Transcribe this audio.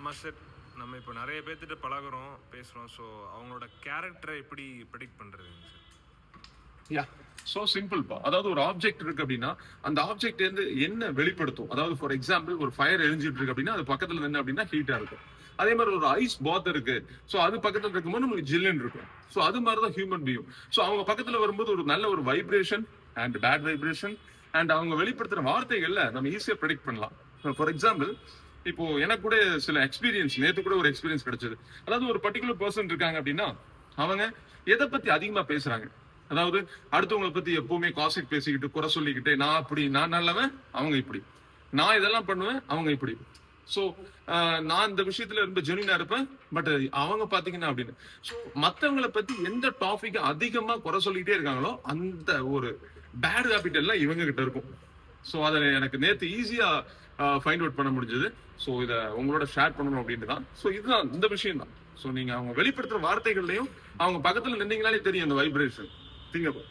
Master, நம்ம இப்போ நிறைய பேர்த்திட்ட பழகுறோம், பேசுகிறோம். ஸோ அவங்களோட கேரக்டரை எப்படி ப்ரெடிக்ட் பண்ணுறதுங்க சார்? Yeah so சிம்பிள்ப்பா. அதாவது ஒரு ஆப்ஜெக்ட் இருக்கு அப்படின்னா அந்த ஆப்ஜெக்ட் வந்து என்ன வெளிப்படுத்தும். அதாவது ஃபார் எக்ஸாம்பிள் ஒரு ஃபயர் எரிஞ்சிட்டு இருக்கு அப்படின்னா அது பக்கத்துல நின்று அப்படின்னா ஹீட்டா இருக்கும். அதே மாதிரி ஒரு ஐஸ் பாத் இருக்கு, ஸோ அது பக்கத்துல இருக்கும்போது நமக்கு ஜில்லுன்னு இருக்கும். ஸோ அது மாதிரி தான் ஹியூமன் பீயிங். ஸோ அவங்க பக்கத்துல வரும்போது ஒரு நல்ல ஒரு vibration and bad vibration and அவங்க வெளிப்படுத்துற வார்த்தைகள்ல நம்ம ஈஸியா ப்ரெடிக்ட் பண்ணலாம். ஃபார் எக்ஸாம்பிள் இப்போ எனக்கு கூட சில எக்ஸ்பீரியன்ஸ், நேற்று கூட ஒரு எக்ஸ்பீரியன்ஸ் கிடைச்சது. அதாவது ஒரு பர்டிகுலர் பர்சன் இருக்காங்க அப்படின்னா அவங்க எதை பத்தி அதிகமா பேசுறாங்க. அதாவது அடுத்தவங்களை பத்தி எப்பவுமே காசிப் பேசிக்கிட்டு குறை சொல்லிக்கிட்டு நான் அப்படி நான் நல்லவன் அவங்க இப்படி, நான் இதெல்லாம் பண்ணுவேன் அவங்க இப்படி. ஸோ நான் இந்த விஷயத்துல ரொம்ப ஜெனியூனா இருப்பேன், பட் அவங்க பாத்தீங்கன்னா அப்படின்னு. ஸோ மத்தவங்களை பத்தி எந்த டாபிக் அதிகமா குறை சொல்லிக்கிட்டே இருக்காங்களோ அந்த ஒரு பேட் ஹேபிட் எல்லாம் இவங்க கிட்ட இருக்கும். ஸோ அதை எனக்கு நேற்று ஈஸியா ஃபைண்ட் அவுட் பண்ண முடிஞ்சது. ஸோ இதை உங்களோட ஷேர் பண்ணணும் அப்படின்னு தான். ஸோ இதுதான் இந்த விஷயம் தான். ஸோ நீங்க அவங்க வெளிப்படுத்துற வார்த்தைகள்லையும் அவங்க பக்கத்துல நின்னீங்களாலே தெரியும் அந்த வைப்ரேஷன். Think about it.